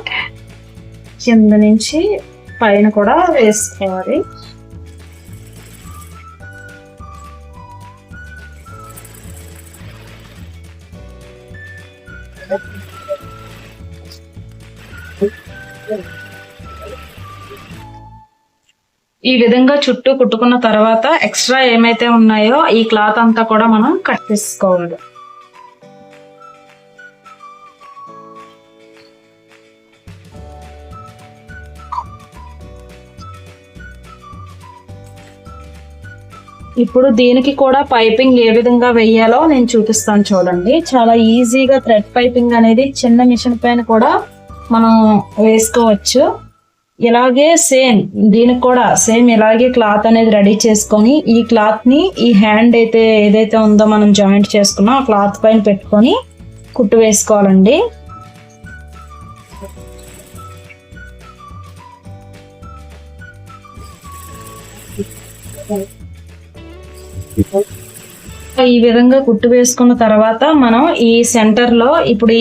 కింద నుంచి పైన కూడా వేసుకోవాలి. ఈ విధంగా చుట్టూ కుట్టుకున్న తర్వాత ఎక్స్ట్రా ఏమైతే ఉన్నాయో ఈ క్లాత్ అంతా కూడా మనం కట్ చేసుకోవాలి. ఇప్పుడు దీనికి కూడా పైపింగ్ ఏ విధంగా వేయాలో నేను చూపిస్తాను చూడండి. చాలా ఈజీగా థ్రెడ్ పైపింగ్ అనేది చిన్న మిషన్ పైన కూడా మనం వేసుకోవచ్చు. ఇలాగే సేమ్ దీనికి కూడా సేమ్ ఇలాగే క్లాత్ అనేది రెడీ చేసుకొని ఈ క్లాత్ ని ఈ హ్యాండ్ ఏదైతే ఉందో మనం జాయింట్ చేసుకున్నాం ఆ క్లాత్ పైన పెట్టుకొని కుట్టు వేసుకోవాలండి. ఈ విధంగా కుట్టు వేసుకున్న తర్వాత మనం ఈ సెంటర్ లో ఇప్పుడు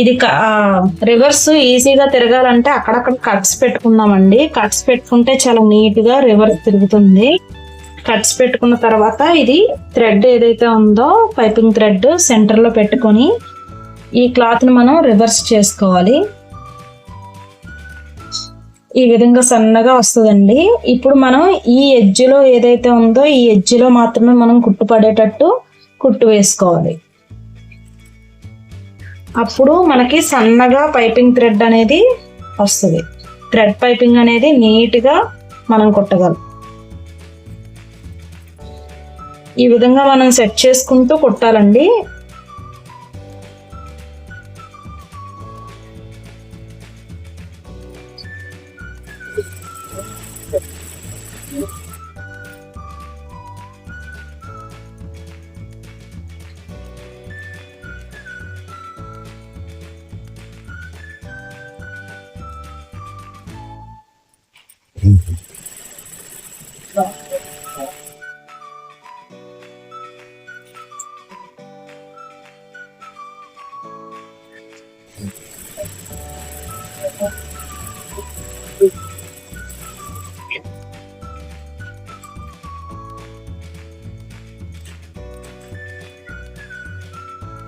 ఇది రివర్స్ ఈజీగా తిరగాలంటే అక్కడక్కడ కట్స్ పెట్టుకుందామండి. కట్స్ పెట్టుకుంటే చాలా నీట్ గా రివర్స్ తిరుగుతుంది. కట్స్ పెట్టుకున్న తర్వాత ఇది థ్రెడ్ ఏదైతే ఉందో పైపింగ్ థ్రెడ్ సెంటర్ లో పెట్టుకొని ఈ క్లాత్ ని మనం రివర్స్ చేసుకోవాలి. ఈ విధంగా సన్నగా వస్తుందండి. ఇప్పుడు మనం ఈ ఎడ్జ్ లో ఏదైతే ఉందో ఈ ఎడ్జ్ లో మాత్రమే మనం కుట్టు పడేటట్టు కుట్టు వేసుకోవాలి. అప్పుడు మనకి సన్నగా పైపింగ్ థ్రెడ్ అనేది వస్తుంది. థ్రెడ్ పైపింగ్ అనేది నీట్ గా మనం కుట్టగలం. ఈ విధంగా మనం సెట్ చేసుకుంటూ కుట్టాలండి.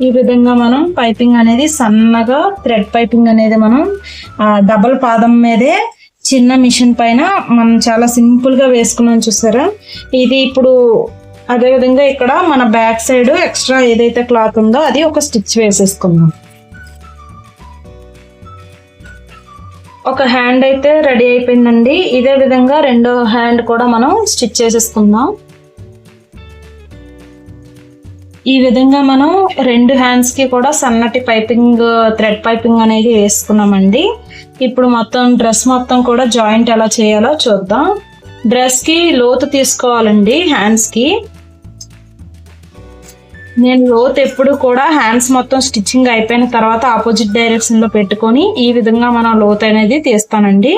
ఈ విధంగా మనం పైపింగ్ అనేది సన్నగా థ్రెడ్ పైపింగ్ అనేది మనం డబల్ పాదం మీదే చిన్న మిషన్ పైన మనం చాలా సింపుల్ గా వేసుకున్నాం చూసారా. ఇది ఇప్పుడు అదే విధంగా ఇక్కడ మన బ్యాక్ సైడ్ ఎక్స్ట్రా ఏదైతే క్లాత్ ఉందో అది ఒక స్టిచ్ వేసేసుకుందాం. ఒక హ్యాండ్ అయితే రెడీ అయిపోయిందండి. ఇదే విధంగా రెండో హ్యాండ్ కూడా మనం స్టిచ్ చేసేసుకుందాం. ఈ విధంగా మనం రెండు హ్యాండ్స్ కి కూడా సన్నటి పైపింగ్, థ్రెడ్ పైపింగ్ అనేది వేసుకున్నామండి. ఇప్పుడు మొత్తం డ్రెస్ మొత్తం కూడా జాయింట్ ఎలా చేయాలో చూద్దాం. డ్రెస్ కి లోతు తీసుకోవాలండి. హ్యాండ్స్ కి నేను లోతు ఎప్పుడు కూడా హ్యాండ్స్ మొత్తం స్టిచ్చింగ్ అయిపోయిన తర్వాత ఆపోజిట్ డైరెక్షన్ లో పెట్టుకొని ఈ విధంగా మనం లోతు అనేది తీస్తానండి.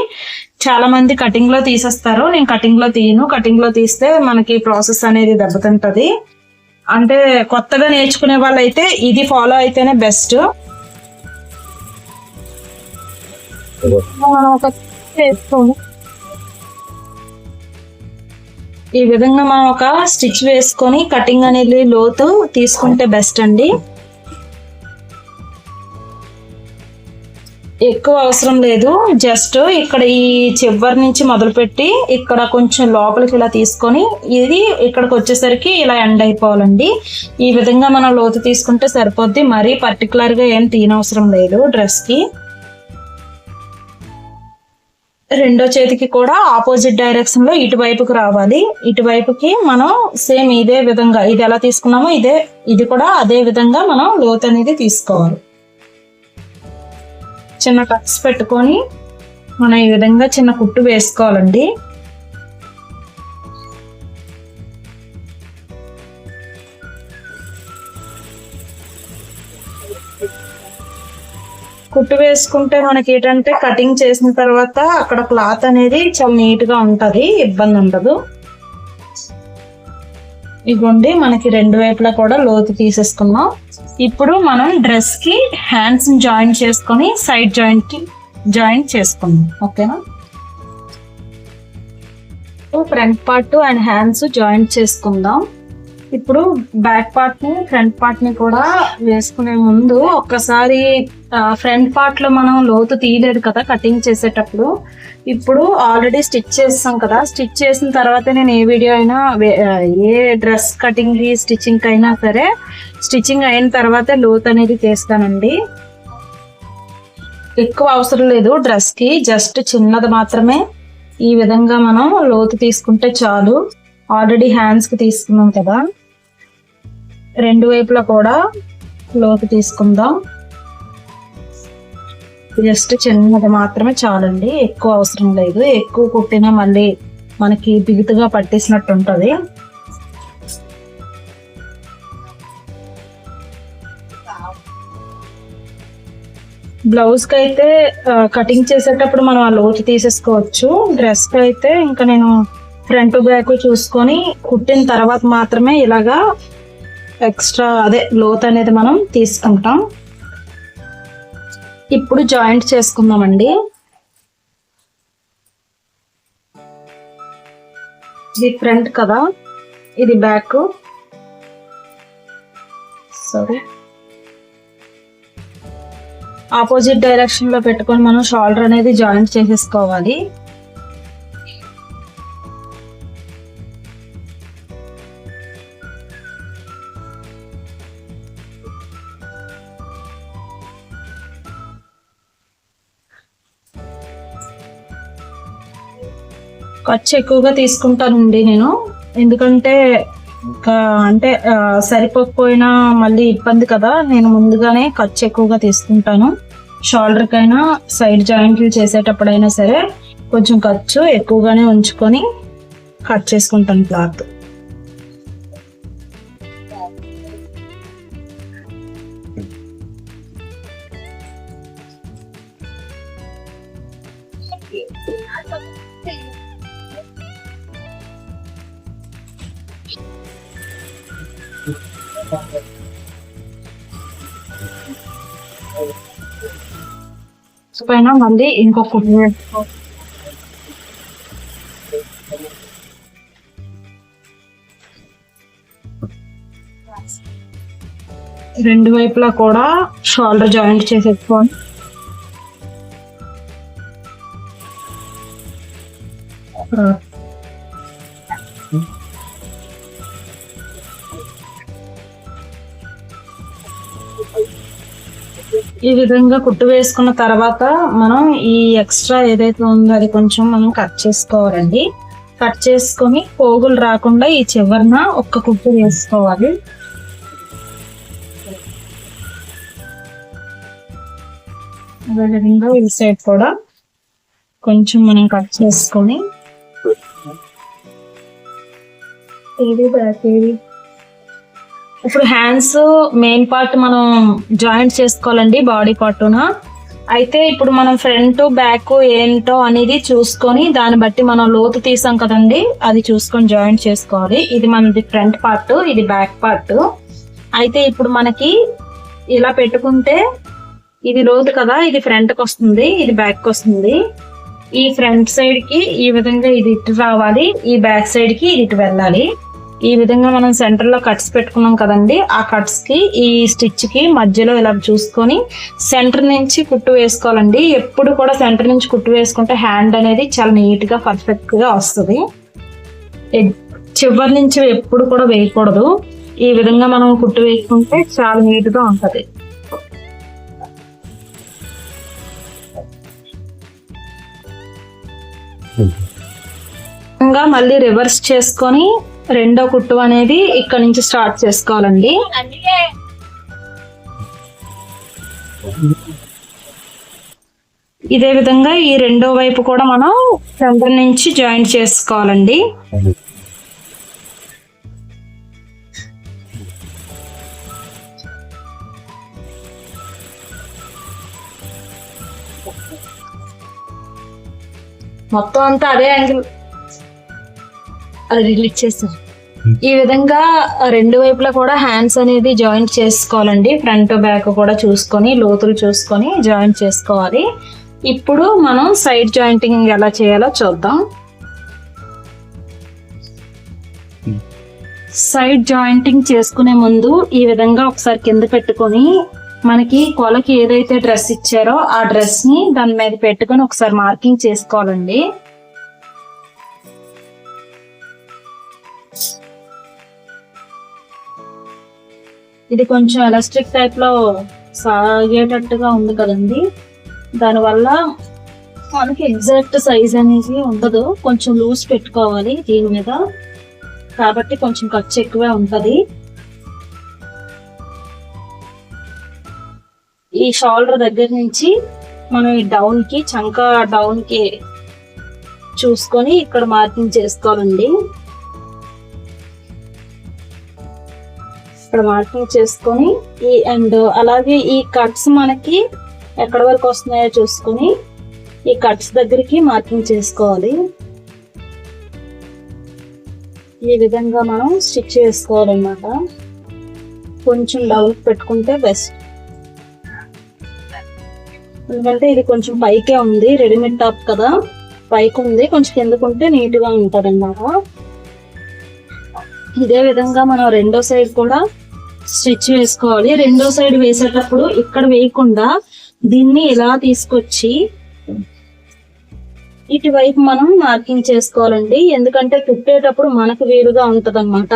చాలా మంది కటింగ్ లో తీసేస్తారు, నేను కటింగ్ లో తీయను. కటింగ్ లో తీస్తే మనకి ప్రాసెస్ అనేది దెబ్బతింటది. అంటే కొత్తగా నేర్చుకునే వాళ్ళైతే ఇది ఫాలో అయితేనే బెస్ట్. ఈ విధంగా మనం ఒక స్టిచ్ వేసుకొని కటింగ్ అనేది లోతు తీసుకుంటే బెస్ట్ అండి. ఎక్కువ అవసరం లేదు. జస్ట్ ఇక్కడ ఈ చివరి నుంచి మొదలుపెట్టి ఇక్కడ కొంచెం లోపలికి ఇలా తీసుకొని ఇది ఇక్కడికి వచ్చేసరికి ఇలా ఎండ్ అయిపోవాలండి. ఈ విధంగా మనం లోతు తీసుకుంటే సరిపోద్ది. మరీ పర్టికులర్ గా ఏం తీయనవసరం లేదు డ్రెస్ కి. రెండో చేతికి కూడా ఆపోజిట్ డైరెక్షన్ లో ఇటువైపుకి రావాలి. ఇటువైపుకి మనం సేమ్ ఇదే విధంగా ఇది ఎలా తీసుకున్నామో ఇది కూడా అదే విధంగా మనం లోతు అనేది తీసుకోవాలి. చిన్న టక్స్ పెట్టుకొని మనం ఈ విధంగా చిన్న కుట్టు వేసుకోవాలండి. కుట్టు వేసుకుంటే మనకి ఏంటంటే కటింగ్ చేసిన తర్వాత అక్కడ క్లాత్ అనేది చాలా నీట్ గా ఉంటది, ఇబ్బంది ఉండదు. ఇదిగోండి మనకి రెండు వైపులా కూడా లోతు తీసేసుకున్నాం. ఇప్పుడు మనం డ్రెస్ కి హ్యాండ్స్ జాయింట్ చేసుకొని సైడ్ జాయింట్ చేసుకుందాం. ఓకేనా. Front part and hands joint చేసుకుందాం. ఇప్పుడు బ్యాక్ పార్ట్ ని ఫ్రంట్ పార్ట్ ని కూడా వేసుకునే ముందు ఒక్కసారి ఫ్రంట్ పార్ట్ లో మనం లోతు తీయలేదు కదా కటింగ్ చేసేటప్పుడు. ఇప్పుడు ఆల్రెడీ స్టిచ్ చేస్తాం కదా, స్టిచ్ చేసిన తర్వాత నేను ఏ వీడియో అయినా ఏ డ్రెస్ కటింగ్ కి స్టిచ్చింగ్ అయినా సరే స్టిచ్చింగ్ అయిన తర్వాత లోతు అనేది తీస్తానండి. ఎక్కువ అవసరం లేదు డ్రెస్ కి, జస్ట్ చిన్నది మాత్రమే. ఈ విధంగా మనం లోతు తీసుకుంటే చాలు. ఆల్రెడీ హ్యాండ్స్ కి తీసుకున్నాం కదా, రెండు వైపులా కూడా లోతు తీసుకుందాం. జస్ట్ చిన్నది మాత్రమే చాలండి, ఎక్కువ అవసరం లేదు. ఎక్కువ కుట్టినా మళ్ళీ మనకి బిగుతుగా పట్టేసినట్టు ఉంటది. బ్లౌజ్ కి అయితే కటింగ్ చేసేటప్పుడు మనం ఆ లోతు తీసేసుకోవచ్చు. డ్రెస్ కి అయితే ఇంకా నేను ఫ్రంట్ బ్యాక్ చూసుకొని కుట్టిన తర్వాత మాత్రమే ఇలాగా ఎక్స్ట్రా లోత్ అనేది మనం తీసుకుంటాం. ఇప్పుడు జాయింట్ చేసుకుందామండి. ఇది ఫ్రంట్ కదా, ఇది బ్యాక్. సారీ, ఆపోజిట్ డైరెక్షన్ లో పెట్టుకొని మనం షోల్డర్ అనేది జాయింట్ చేసేసుకోవాలి. ఖర్చు ఎక్కువగా తీసుకుంటానండి నేను, ఎందుకంటే అంటే సరిపోకపోయినా మళ్ళీ ఇబ్బంది కదా. నేను ముందుగానే ఖర్చు ఎక్కువగా తీసుకుంటాను. షోల్డర్ కైనా సైడ్ జాయింట్లు చేసేటప్పుడైనా సరే కొంచెం ఖర్చు ఎక్కువగానే ఉంచుకొని కట్ చేసుకుంటాను క్లాత్. పైన మళ్ళీ ఇంకొక రెండు వైపులా కూడా షోల్డర్ జాయింట్ చేసేసుకోండి. ఈ విధంగా కుట్టు వేసుకున్న తర్వాత మనం ఈ ఎక్స్ట్రా ఏదైతే ఉందో అది కొంచెం మనం కట్ చేసుకోవాలండి. కట్ చేసుకొని పోగులు రాకుండా ఈ చివరన ఒక్క కుట్టు వేసుకోవాలి. అదేవిధంగా ఈ సైడ్ కూడా కొంచెం మనం కట్ చేసుకొని ఇప్పుడు హ్యాండ్స్ మెయిన్ పార్ట్ మనం జాయింట్ చేసుకోవాలండి బాడీ పార్టున. అయితే ఇప్పుడు మనం ఫ్రంట్ బ్యాక్ ఏంటో అనేది చూసుకొని దాన్ని బట్టి మనం లోతు తీసాం కదండి, అది చూసుకొని జాయింట్ చేసుకోవాలి. ఇది మనది ఫ్రంట్ పార్ట్, ఇది బ్యాక్ పార్ట్. అయితే ఇప్పుడు మనకి ఇలా పెట్టుకుంటే ఇది లోతు కదా, ఇది ఫ్రంట్ కి వస్తుంది, ఇది బ్యాక్ కి వస్తుంది. ఈ ఫ్రంట్ సైడ్ కి ఈ విధంగా ఇది ఇటు రావాలి, ఈ బ్యాక్ సైడ్ కి ఇది ఇటు వెళ్ళాలి. ఈ విధంగా మనం సెంటర్ లో కట్స్ పెట్టుకున్నాం కదండి, ఆ కట్స్ కి ఈ స్టిచ్ కి మధ్యలో ఇలా చూసుకొని సెంటర్ నుంచి కుట్టు వేసుకోవాలండి. ఎప్పుడు కూడా సెంటర్ నుంచి కుట్టు వేసుకుంటే హ్యాండ్ అనేది చాలా నీట్ గా పర్ఫెక్ట్ గా వస్తుంది. చివరి నుంచి ఎప్పుడు కూడా వేయకూడదు. ఈ విధంగా మనం కుట్టు వేసుకుంటే చాలా నీట్ గా ఉంటది. మళ్ళీ రివర్స్ చేసుకొని రెండో కుట్టు అనేది ఇక్కడ నుంచి స్టార్ట్ చేసుకోవాలండి. ఇదే విధంగా ఈ రెండో వైపు కూడా మనం సెంటర్ నుంచి జాయింట్ చేసుకోవాలండి. మొత్తం అంతా అదే యాంగిల్ అది రిలీజ్ చేస్తారు. ఈ విధంగా రెండు వైపులా కూడా హ్యాండ్స్ అనేది జాయింట్ చేసుకోవాలండి. ఫ్రంట్ బ్యాక్ కూడా చూసుకొని లోతులు చూసుకొని జాయింట్ చేసుకోవాలి. ఇప్పుడు మనం సైడ్ జాయింటింగ్ ఎలా చేయాలో చూద్దాం. సైడ్ జాయింటింగ్ చేసుకునే ముందు ఈ విధంగా ఒకసారి కింద పెట్టుకొని మనకి కొలకి ఏదైతే డ్రెస్ ఇచ్చారో ఆ డ్రెస్ ని దాని మీద పెట్టుకొని ఒకసారి మార్కింగ్ చేసుకోవాలండి. ఇది కొంచెం ఎలాస్టిక్ టైప్ లో సాగేటట్టుగా ఉంది కదండి, దానివల్ల మనకి ఎగ్జాక్ట్ సైజ్ అనేది ఉండదు. కొంచెం లూజ్ పెట్టుకోవాలి దీని మీద, కాబట్టి కొంచెం ఖర్చు ఎక్కువే ఉంటది. ఈ షోల్డర్ దగ్గర నుంచి మనం ఈ డౌన్ కి చంక డౌన్ కి చూసుకొని ఇక్కడ మార్కింగ్ చేసుకోవాలండి. ఇక్కడ మార్కింగ్ చేసుకొని ఈ అండ్ అలాగే ఈ కట్స్ మనకి ఎక్కడి వరకు వస్తున్నాయో చూసుకొని ఈ కట్స్ దగ్గరికి మార్కింగ్ చేసుకోవాలి. ఈ విధంగా మనం స్టిచ్ చేసుకోవాలన్నమాట. కొంచెం డౌన్ పెట్టుకుంటే బెస్ట్, ఎందుకంటే ఇది కొంచెం పైకే ఉంది, రెడీమేడ్ టాప్ కదా, పైకి ఉంది, కొంచెం కిందకుంటే నీట్ గా ఉంటది అన్నమాట. ఇదే విధంగా మనం రెండో సైడ్ కూడా స్టిచ్ వేసుకోవాలి. రెండో సైడ్ వేసేటప్పుడు ఇక్కడ వేయకుండా దీన్ని ఇలా తీసుకొచ్చి ఇటువైపు మనం మార్కింగ్ చేసుకోవాలండి, ఎందుకంటే కుట్టేటప్పుడు మనకు వీలుగా ఉంటది అన్నమాట.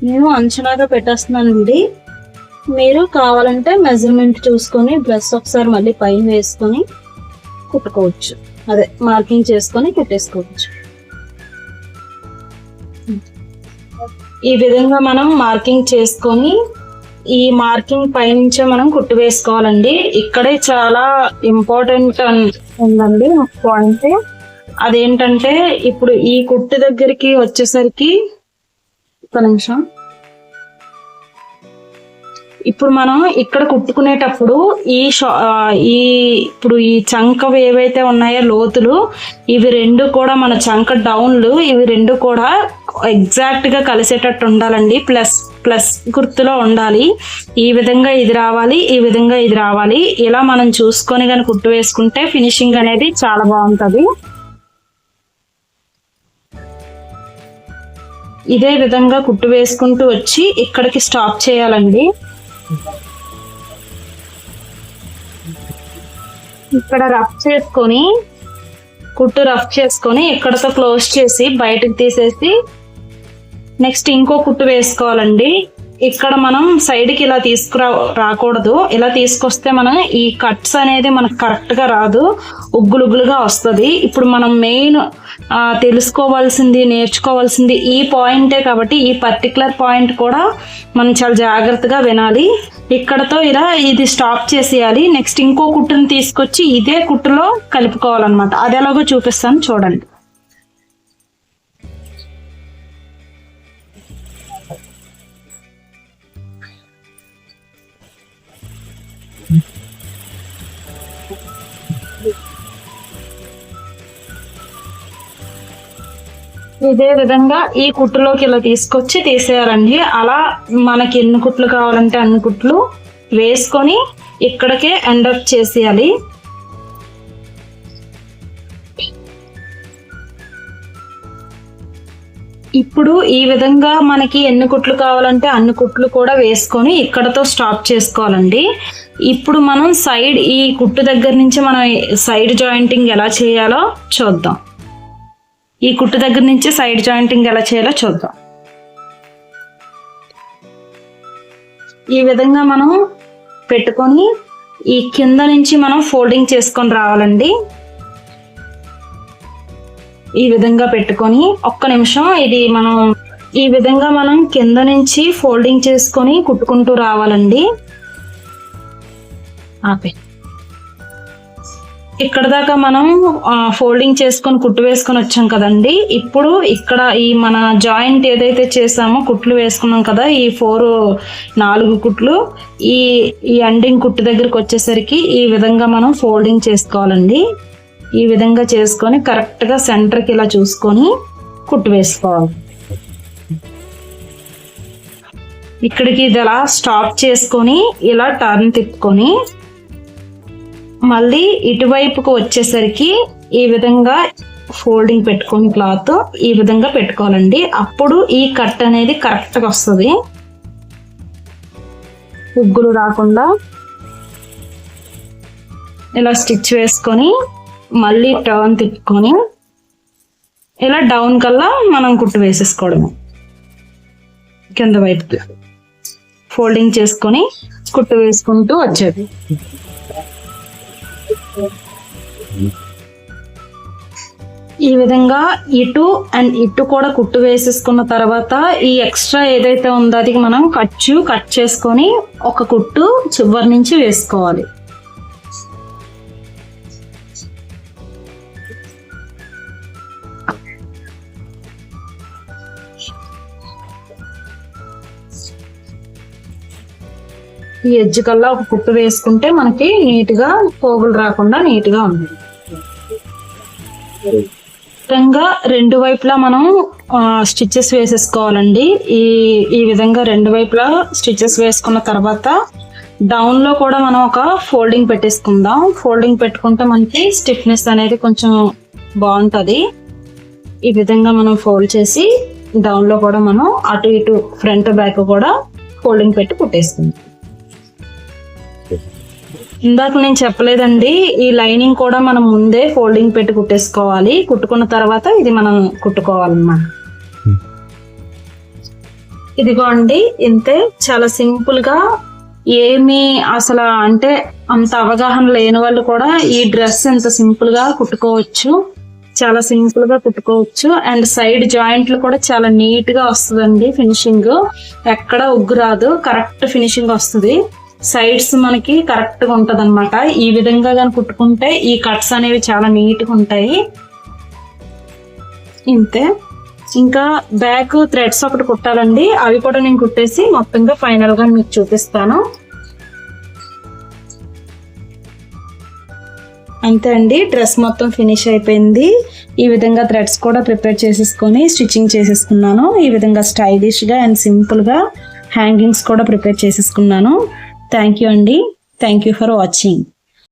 నేను అంచనాగా పెట్టేస్తున్నానండి. మీరు కావాలంటే మెజర్మెంట్ చూసుకొని డ్రెస్ ఒకసారి మళ్ళీ పైన వేసుకొని కుట్టుకోవచ్చు, అదే మార్కింగ్ చేసుకొని కుట్టేసుకోవచ్చు. ఈ విధంగా మనం మార్కింగ్ చేసుకొని ఈ మార్కింగ్ పైనుంచే మనం కుట్టు వేసుకోవాలండి. ఇక్కడే చాలా ఇంపార్టెంట్ ఉందండి పాయింట్. అదేంటంటే ఇప్పుడు ఈ కుట్టు దగ్గరికి వచ్చేసరికి ఒక నిమిషం, ఇప్పుడు మనం ఇక్కడ కుట్టుకునేటప్పుడు ఇప్పుడు ఈ చంక ఏవైతే ఉన్నాయో లోతులు, ఇవి రెండు కూడా మన చంక డౌన్లు, ఇవి రెండు కూడా ఎగ్జాక్ట్ గా కలిసేటట్టు ఉండాలండి. ప్లస్ ప్లస్ గుర్తులో ఉండాలి. ఈ విధంగా ఇది రావాలి, ఈ విధంగా ఇది రావాలి. ఇలా మనం చూసుకొని కానీ కుట్టు వేసుకుంటే ఫినిషింగ్ అనేది చాలా బాగుంటది. ఇదే విధంగా కుట్టు వేసుకుంటూ వచ్చి ఇక్కడికి స్టాప్ చేయాలండి. ఇక్కడ రఫ్ చేసుకొని కుట్టు రఫ్ చేసుకొని ఇక్కడతో క్లోజ్ చేసి బయటకు తీసేసి నెక్స్ట్ ఇంకో కుట్టు వేసుకోవాలండి. ఇక్కడ మనం సైడ్కి ఇలా రాకూడదు. ఇలా తీసుకొస్తే మనం ఈ కట్స్ అనేది మనకు కరెక్ట్ గా రాదు, ఉగ్గులుగ్గులుగా వస్తుంది. ఇప్పుడు మనం మెయిన్ తెలుసుకోవాల్సింది, నేర్చుకోవాల్సింది ఈ పాయింటే కాబట్టి ఈ పర్టికులర్ పాయింట్ కూడా మనం చాలా జాగ్రత్తగా వినాలి. ఇక్కడతో ఇలా ఇది స్టాప్ చేసేయాలి. నెక్స్ట్ ఇంకో కుట్టుని తీసుకొచ్చి ఇదే కుట్టులో కలుపుకోవాలన్నమాట. అది ఎలాగో చూపిస్తాను చూడండి. ఇదే విధంగా ఈ కుట్టులోకి ఇలా తీసుకొచ్చి తీసేయాలండి. అలా మనకి ఎన్ని కుట్లు కావాలంటే అన్ని కుట్లు వేసుకొని ఇక్కడికే ఎండప్ చేసేయాలి. ఇప్పుడు ఈ విధంగా మనకి ఎన్ని కుట్లు కావాలంటే అన్ని కుట్లు కూడా వేసుకొని ఇక్కడతో స్టాప్ చేసుకోవాలండి. ఇప్పుడు మనం సైడ్ ఈ కుట్టు దగ్గర నుంచి మనం సైడ్ జాయింటింగ్ ఎలా చేయాలో చూద్దాం. ఈ కుట్టు దగ్గర నుంచి సైడ్ జాయింటింగ్ ఎలా చేయాలో చూద్దాం. ఈ విధంగా మనం పెట్టుకొని ఈ కింద నుంచి మనం ఫోల్డింగ్ చేసుకొని రావాలండి. ఈ విధంగా పెట్టుకొని ఒక్క నిమిషం ఇది మనం ఈ విధంగా మనం కింద నుంచి ఫోల్డింగ్ చేసుకొని కుట్టుకుంటూ రావాలండి. ఆపే ఇక్కడ దాకా మనం ఫోల్డింగ్ చేసుకొని కుట్టు వేసుకొని వచ్చాం కదండి. ఇప్పుడు ఇక్కడ ఈ మన జాయింట్ ఏదైతే చేసామో కుట్లు వేసుకున్నాం కదా, ఈ 4 కుట్లు ఈ ఎండింగ్ కుట్టు దగ్గరికి వచ్చేసరికి ఈ విధంగా మనం ఫోల్డింగ్ చేసుకోవాలండి. ఈ విధంగా చేసుకొని కరెక్ట్గా సెంటర్కి ఇలా చూసుకొని కుట్టు వేసుకోవాలి. ఇక్కడికి ఇది ఇలా స్టాప్ చేసుకొని ఇలా టర్న్ తిప్పుకొని మళ్ళీ ఇటువైపుకు వచ్చేసరికి ఈ విధంగా ఫోల్డింగ్ పెట్టుకొని క్లాత్ ఈ విధంగా పెట్టుకోవాలండి. అప్పుడు ఈ కట్ అనేది కరెక్ట్గా వస్తుంది, ఉగ్గులు రాకుండా. ఇలా స్టిచ్ వేసుకొని మళ్ళీ టర్న్ తిప్పుకొని ఇలా డౌన్ కల్లా మనం కుట్టు వేసేసుకోవడము. కింద వైపుకి ఫోల్డింగ్ చేసుకొని కుట్టు వేసుకుంటూ వచ్చేది. ఈ విధంగా ఇటు అండ్ ఇటు కూడా కుట్టు వేసేసుకున్న తర్వాత ఈ ఎక్స్ట్రా ఏదైతే ఉందో అది మనం కట్ చేసుకొని ఒక కుట్టు చివరి నుంచి వేసుకోవాలి. ఈ ఎడ్జ్ కల్లా ఒక కుట్టు వేసుకుంటే మనకి నీట్గా పోగులు రాకుండా నీట్గా ఉంది. విధంగా రెండు వైపులా మనం స్టిచెస్ వేసేసుకోవాలండి. ఈ విధంగా రెండు వైపులా స్టిచెస్ వేసుకున్న తర్వాత డౌన్ లో కూడా మనం ఒక ఫోల్డింగ్ పెట్టేసుకుందాం. ఫోల్డింగ్ పెట్టుకుంటే మనకి స్టిఫ్నెస్ అనేది కొంచెం బాగుంటది. ఈ విధంగా మనం ఫోల్డ్ చేసి డౌన్ లో కూడా మనం అటు ఇటు ఫ్రంట్ బ్యాక్ కూడా ఫోల్డింగ్ పెట్టి కుట్టేసుకుందాం. ఇందాక నేను చెప్పలేదండి, ఈ లైనింగ్ కూడా మనం ముందే ఫోల్డింగ్ పెట్టి కుట్టేసుకోవాలి. కుట్టుకున్న తర్వాత ఇది మనం కుట్టుకోవాలన్నమాట. ఇదిగోండి ఇంతే, చాలా సింపుల్ గా. ఏమి అసలు అంటే అంత అవగాహన లేని వాళ్ళు కూడా ఈ డ్రెస్ ఎంత సింపుల్ గా కుట్టుకోవచ్చు, చాలా సింపుల్ గా కుట్టుకోవచ్చు. అండ్ సైడ్ జాయింట్లు కూడా చాలా నీట్ గా వస్తుందండి. ఫినిషింగ్ ఎక్కడ ఉగ్గు రాదు, కరెక్ట్ ఫినిషింగ్ వస్తుంది. సైడ్స్ మనకి కరెక్ట్ గా ఉంటది అనమాట. ఈ విధంగా కానీ కుట్టుకుంటే ఈ కట్స్ అనేవి చాలా నీట్ గా ఉంటాయి. ఇంతే. ఇంకా బ్యాక్ థ్రెడ్స్ ఒకటి కుట్టాలండి, అవి కూడా నేను కుట్టేసి మొత్తంగా ఫైనల్ గా మీకు చూపిస్తాను. అంతే అండి, డ్రెస్ మొత్తం ఫినిష్ అయిపోయింది. ఈ విధంగా థ్రెడ్స్ కూడా ప్రిపేర్ చేసేసుకొని స్టిచ్చింగ్ చేసేసుకున్నాను. ఈ విధంగా స్టైలిష్ గా అండ్ సింపుల్ గా హ్యాంగింగ్స్ కూడా ప్రిపేర్ చేసేసుకున్నాను. థ్యాంక్ యూ అండి. Thank you for watching.